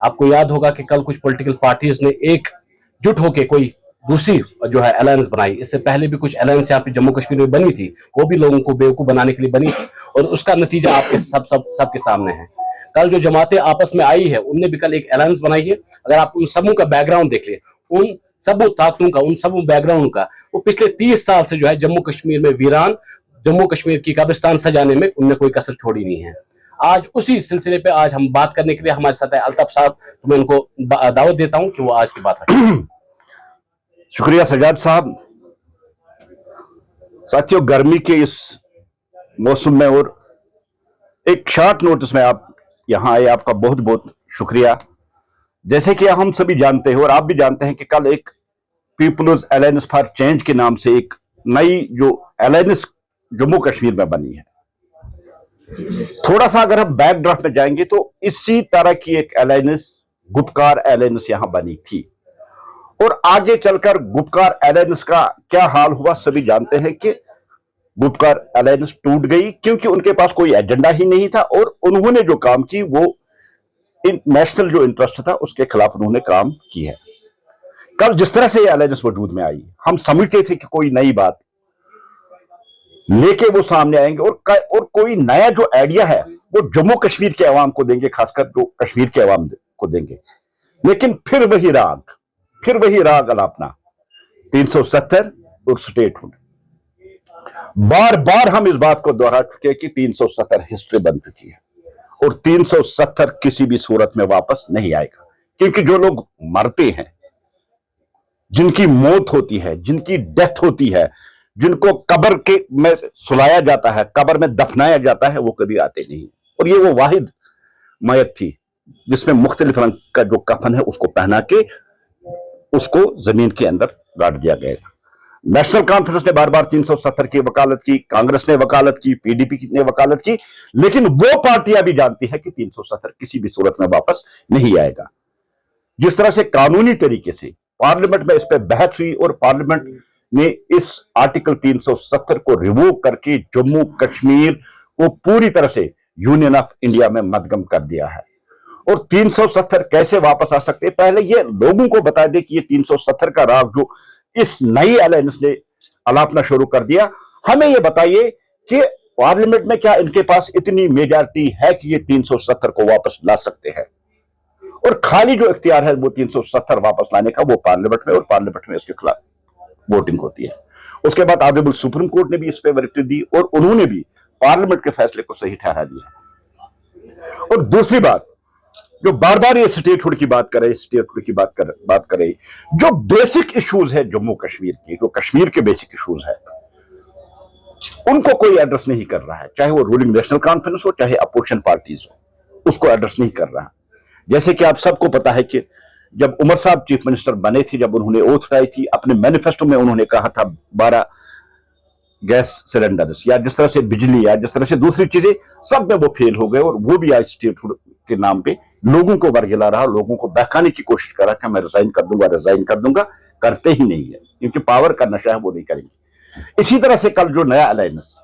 आपको याद होगा कि कल कुछ पॉलिटिकल पार्टीज ने एकजुट होकर कोई दूसरी जो है अलायंस बनाई। इससे पहले भी कुछ अलायंस यहाँ पे जम्मू कश्मीर में बनी थी, वो भी लोगों को बेवकूफ बनाने के लिए बनी थी, और उसका नतीजा आपके सबके सामने है। कल जो जमातें आपस में आई है, उनने भी कल एक अलायंस बनाई है। अगर आप उन सबों का बैकग्राउंड देख ले, उन सबों ताकतों का, उन सबों बैकग्राउंड का, वो पिछले 30 साल से जो है जम्मू कश्मीर में वीरान, जम्मू कश्मीर की कब्रिस्तान सजाने में उनने कोई कसर छोड़ी नहीं है। आज उसी सिलसिले पे आज हम बात करने के लिए हमारे साथ है अल्ताफ साहब, तो मैं उनको दावत देता हूं कि वो आज की बात रखें। शुक्रिया सजाद साहब। साथियों, गर्मी के इस मौसम में और एक शॉर्ट नोटिस में आप यहां आए, आपका बहुत बहुत शुक्रिया। जैसे कि हम सभी जानते हैं और आप भी जानते हैं कि कल एक पीपुल्स अलायंस फॉर चेंज के नाम से एक नई जो अलायंस जम्मू कश्मीर में बनी है। थोड़ा सा अगर हम बैकड्राफ्ट में जाएंगे तो इसी तरह की एक अलायंस, गुपकार अलायंस यहां बनी थी, और आगे चलकर गुपकार अलायंस का क्या हाल हुआ सभी जानते हैं कि गुपकार अलायंस टूट गई, क्योंकि उनके पास कोई एजेंडा ही नहीं था और उन्होंने जो काम की वो नेशनल जो इंटरेस्ट था उसके खिलाफ उन्होंने काम की है। कल जिस तरह से ये अलायंस वजूद में आई, हम समझते थे कि कोई नई बात लेके वो सामने आएंगे और कोई नया जो आइडिया है वो जम्मू कश्मीर के अवाम को देंगे, खासकर जो कश्मीर के अवाम को देंगे। लेकिन फिर वही राग अलापना 370 और स्टेटहुड। बार बार हम इस बात को दोहरा चुके हैं कि 370 हिस्ट्री बन चुकी है और 370 किसी भी सूरत में वापस नहीं आएगा, क्योंकि जो लोग मरते हैं, जिनकी मौत होती है, जिनकी डेथ होती है, जिनको कब्र के में सुलाया जाता है, कब्र में दफनाया जाता है, वो कभी आते नहीं। और ये वो वाहिद मैयत थी जिसमें मुख्तलिफ रंग का जो कफन है उसको पहना के उसको जमीन के अंदर गाड़ दिया गया था। नेशनल कॉन्फ्रेंस ने बार बार 370 की वकालत की, कांग्रेस ने वकालत की, पीडीपी ने वकालत की, लेकिन वो पार्टियां भी जानती है कि 370 किसी भी सूरत में वापस नहीं आएगा। जिस तरह से कानूनी तरीके से पार्लियामेंट में इस पर बहस हुई और पार्लियामेंट ने इस आर्टिकल 370 को रिवोव करके जम्मू कश्मीर को पूरी तरह से यूनियन ऑफ इंडिया में मदगम कर दिया है। और 370 कैसे वापस आ सकते, पहले ये लोगों को बता दे कि ये 370 का राग जो इस नई अलायंस ने अलापना शुरू कर दिया। हमें ये बताइए कि पार्लियामेंट में क्या इनके पास इतनी मेजॉरिटी है कि ये 370 को वापस ला सकते हैं, और खाली जो इख्तियार है वो 370 वापस लाने का वो पार्लियामेंट में, और पार्लियामेंट में इसके खिलाफ वोटिंग होती है। उसके बाद ऑनरेबल सुप्रीम कोर्ट ने भी इस पर वर्डिक्ट दी और उन्होंने भी पार्लियामेंट के फैसले को सही ठहरा दिया। और दूसरी बात, जो बार बार ये स्टेटहुड की बात करे, जो बेसिक इश्यूज है जम्मू कश्मीर की, जो कश्मीर के बेसिक इश्यूज है, उनको कोई एड्रेस नहीं कर रहा है, चाहे वो रूलिंग नेशनल कॉन्फ्रेंस हो, चाहे अपोजिशन पार्टीज हो, उसको एड्रेस नहीं कर रहा। जैसे कि आप सबको पता है कि जब उमर साहब चीफ मिनिस्टर बने थे, जब उन्होंने ओथ उठाई थी, अपने मैनिफेस्टो में उन्होंने कहा था 12 गैस सिलेंडर्स, या जिस तरह से बिजली, या जिस तरह से दूसरी चीजें, सब में वो फेल हो गए, और वो भी आज स्टेटहुड के नाम पे लोगों को वर्गिला रहा, लोगों को बहकाने की कोशिश कर रहा कि मैं रिजाइन कर दूंगा, करते ही नहीं है, क्योंकि पावर का नशा है, वो नहीं करेंगे। इसी तरह से कल जो नया अलायंस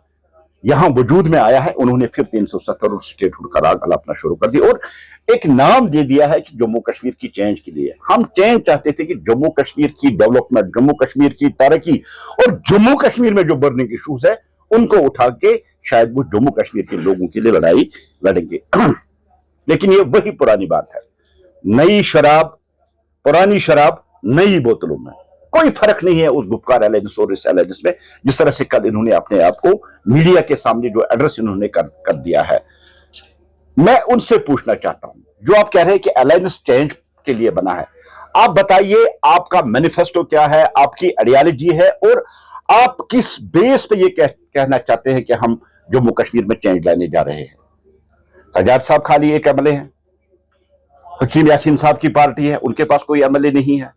यहां वजूद में आया है, उन्होंने फिर 370 और स्टेटहुड का राग अलापना शुरू कर दिया और एक नाम दे दिया है कि जम्मू कश्मीर की चेंज के लिए। हम चेंज चाहते थे कि जम्मू कश्मीर की डेवलपमेंट, जम्मू कश्मीर की तरक्की और जम्मू कश्मीर में जो बर्निंग इश्यूज है उनको उठा के शायद वो जम्मू कश्मीर के लोगों के लिए लड़ाई लड़ेंगे। लेकिन ये वही पुरानी बात है, नई शराब, पुरानी शराब नई बोतलों में, कोई फर्क नहीं है उस गुपकार अलायंस और इस अलायंस में। जिस तरह से कल इन्होंने अपने आप को मीडिया के सामने जो एड्रेस इन्होंने कर दिया है, मैं उनसे पूछना चाहता हूं, जो आप कह रहे हैं कि अलायंस चेंज के लिए बना है, आप बताइए आपका मैनिफेस्टो क्या है, आपकी आइडियोलॉजी है, और आप किस बेस पे ये कहना चाहते हैं कि हम जम्मू कश्मीर में चेंज लाने जा रहे हैं। सजाद साहब खाली एक एमएलए हैं, हकीम यासीन साहब की पार्टी है, उनके पास कोई एमएलए नहीं है।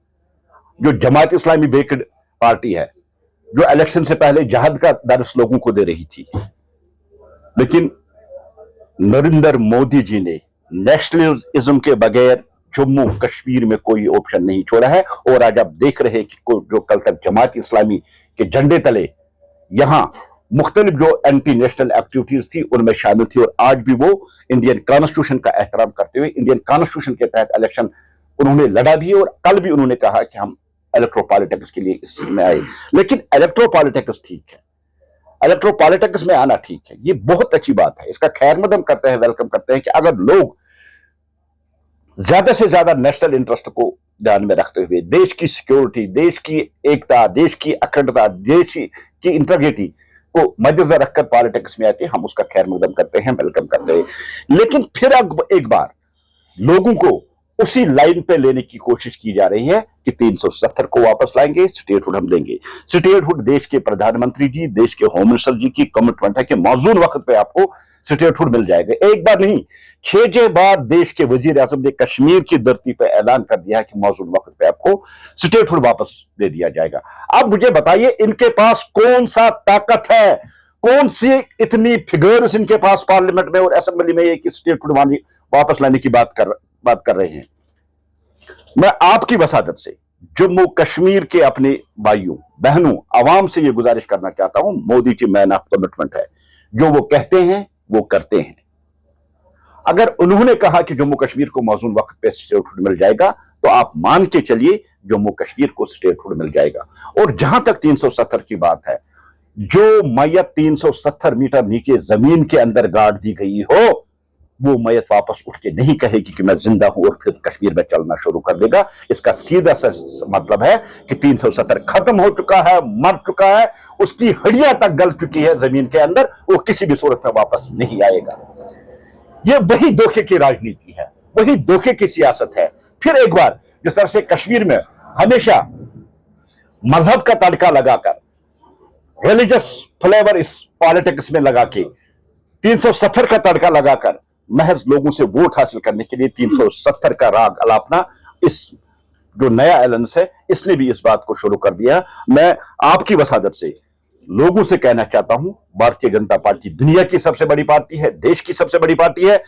जो जमात इस्लामी बेक्ड पार्टी है, जो इलेक्शन से पहले जहाद का दर्स लोगों को दे रही थी, लेकिन नरेंद्र मोदी जी ने नेशनलिज्म के बगैर जम्मू कश्मीर में कोई ऑप्शन नहीं छोड़ा है। और आज आप देख रहे हैं कि जो कल तक जमात इस्लामी के झंडे तले यहां मुख्तलिफ जो एंटी नेशनल एक्टिविटीज थी उनमें शामिल थी, और आज भी वो इंडियन कॉन्स्टिट्यूशन का एहतराम करते हुए इंडियन कॉन्स्टिट्यूशन के तहत इलेक्शन उन्होंने लड़ा भी, और कल भी उन्होंने कहा कि हम इलेक्ट्रो पॉलिटिक्स के लिए इसमें आए। लेकिन इलेक्ट्रो पॉलिटिक्स ठीक है, इलेक्ट्रो पॉलिटिक्स में आना ठीक है, ये बहुत अच्छी बात है, इसका खैर मकदम करते हैं, वेलकम करते हैं कि अगर लोग ज्यादा से ज्यादा नेशनल इंटरेस्ट को ध्यान में रखते हुए देश की सिक्योरिटी, देश की एकता, देश की अखंडता, देश की इंटीग्रिटी को मद्देनजर रखकर पॉलिटिक्स में आते हैं, हम उसका खैर मकदम करते हैं, वेलकम करते हैं। लेकिन फिर एक बार लोगों को उसी लाइन पे लेने की कोशिश की जा रही है कि 370 को वापस लाएंगे, स्टेटहुड हम देंगे। स्टेटहुड देश के प्रधानमंत्री जी, देश के होम मिनिस्टर जी की कमिटमेंट है कि मौजूद वक्त पे आपको स्टेटहुड मिल जाएगा। एक बार नहीं, 6 बार देश के वजीर आजम ने कश्मीर की धरती पर ऐलान कर दिया है कि मौजूद वक्त पे आपको स्टेटहुड वापस दे दिया जाएगा। अब मुझे बताइए, इनके पास कौन सा ताकत है, कौन सी इतनी फिगर्स इनके पास पार्लियामेंट में और असेंबली में कि स्टेटहुड वापस लाने की बात कर रहे हैं। मैं आपकी वसादत से जम्मू कश्मीर के अपने भाइयों बहनों आवाम से यह गुजारिश करना चाहता हूं, Modi ji man of commitment है, जो वो कहते हैं वो करते हैं। अगर उन्होंने कहा कि जम्मू कश्मीर को मौजूद वक्त पे स्टेटहुड मिल जाएगा, तो आप मान के चलिए जम्मू कश्मीर को स्टेटहुड मिल जाएगा। और जहां तक 370 की बात है, जो मैयत 370 मीटर नीचे जमीन के अंदर गाड़ दी गई हो, वो मैयत वापस उठ के नहीं कहेगी कि मैं जिंदा हूं और फिर कश्मीर में चलना शुरू कर देगा। इसका सीधा सा मतलब है कि 370 खत्म हो चुका है, मर चुका है, उसकी हड्डियां तक गल चुकी है जमीन के अंदर, वो किसी भी सूरत में वापस नहीं आएगा। ये वही धोखे की राजनीति है, वही धोखे की सियासत है। फिर एक बार जिस तरह से कश्मीर में हमेशा मजहब का तड़का लगाकर, रिलीजियस फ्लेवर इस पॉलिटिक्स में लगा के, 370 का तड़का लगाकर महज लोगों से वोट हासिल करने के लिए 370 का राग अलापना, इस जो नया एलायंस है इसने भी इस बात को शुरू कर दिया। मैं आपकी वसादत से लोगों से कहना चाहता हूं, भारतीय जनता पार्टी दुनिया की सबसे बड़ी पार्टी है, देश की सबसे बड़ी पार्टी है,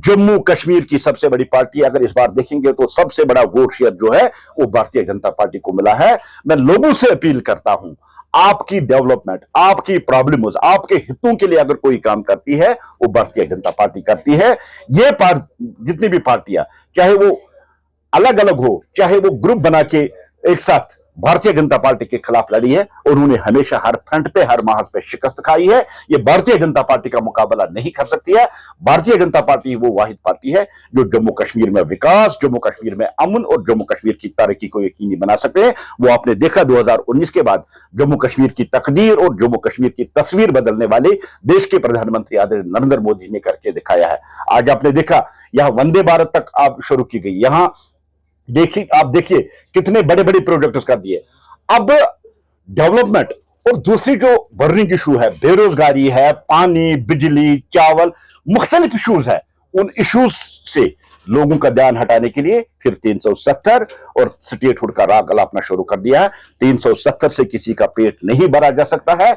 जम्मू कश्मीर की सबसे बड़ी पार्टी। अगर इस बार देखेंगे तो सबसे बड़ा वोट शेयर जो है वो भारतीय जनता पार्टी को मिला है। मैं लोगों से अपील करता हूं, आपकी डेवलपमेंट, आपकी प्रॉब्लम्स, आपके हितों के लिए अगर कोई काम करती है वो भारतीय जनता पार्टी करती है। ये जितनी भी पार्टियां, चाहे वो अलग अलग हो, चाहे वो ग्रुप बना के एक साथ भारतीय जनता पार्टी के खिलाफ लड़ी है, और उन्होंने हमेशा हर फ्रंट पे, हर महाज पे शिकस्त खाई है। ये भारतीय जनता पार्टी का मुकाबला नहीं कर सकती है। भारतीय जनता पार्टी वो वाहिद पार्टी है जो जम्मू कश्मीर में विकास, जम्मू कश्मीर में अमन और जम्मू कश्मीर की तरक्की को यकीनी बना सकते हैं। वो आपने देखा 2019 के बाद जम्मू कश्मीर की तकदीर और जम्मू कश्मीर की तस्वीर बदलने वाले देश के प्रधानमंत्री आदरणीय नरेंद्र मोदी ने करके दिखाया है। आज आपने देखा यहां वंदे भारत तक आप शुरू की गई, यहां आप देखिए कितने बड़े बड़े प्रोजेक्ट्स कर दिए। अब डेवलपमेंट और दूसरी जो बर्निंग इशू है, बेरोजगारी है, पानी, बिजली, चावल, मुख्तलिफ इशूज है, उन इशूज से लोगों का ध्यान हटाने के लिए फिर 370 और स्टेटहुड का राग अलापना शुरू कर दिया है। 370 से किसी का पेट नहीं भरा जा सकता है।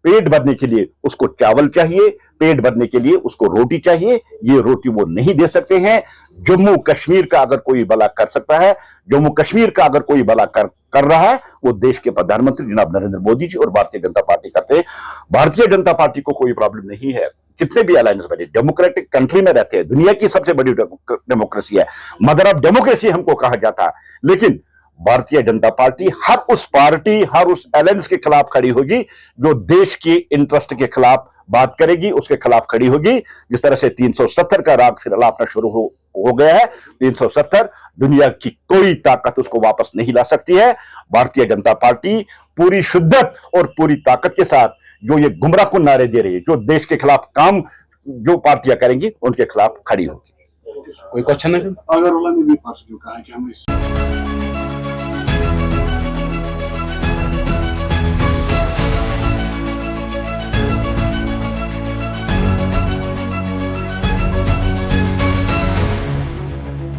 पेट भरने के लिए उसको चावल चाहिए, पेट भरने के लिए उसको रोटी चाहिए, ये रोटी वो नहीं दे सकते हैं। जम्मू कश्मीर का अगर कोई भला कर सकता है, जम्मू कश्मीर का अगर कोई भला कर रहा है, वो देश के प्रधानमंत्री जनाब नरेंद्र मोदी जी और भारतीय जनता पार्टी करते हैं। भारतीय जनता पार्टी को कोई प्रॉब्लम नहीं है, कितने भी अलायंस बने, डेमोक्रेटिक कंट्री में रहते हैं, दुनिया की सबसे बड़ी डेमोक्रेसी है, मदर ऑफ डेमोक्रेसी हमको कहा जाता है। लेकिन भारतीय जनता पार्टी हर उस अलायंस के खिलाफ खड़ी होगी जो देश की इंटरेस्ट के खिलाफ बात करेगी, उसके खिलाफ खड़ी होगी। जिस तरह से 370 का राग फिर अलापना शुरू हो गया है, 370 दुनिया की कोई ताकत उसको वापस नहीं ला सकती है। भारतीय जनता पार्टी पूरी शिद्दत और पूरी ताकत के साथ जो ये गुमराहकुन नारे दे रही है, जो देश के खिलाफ काम जो पार्टियां करेंगी उनके खिलाफ खड़ी होगी। कोई क्वेश्चन है? अगर में भी फंस चुका है कि हम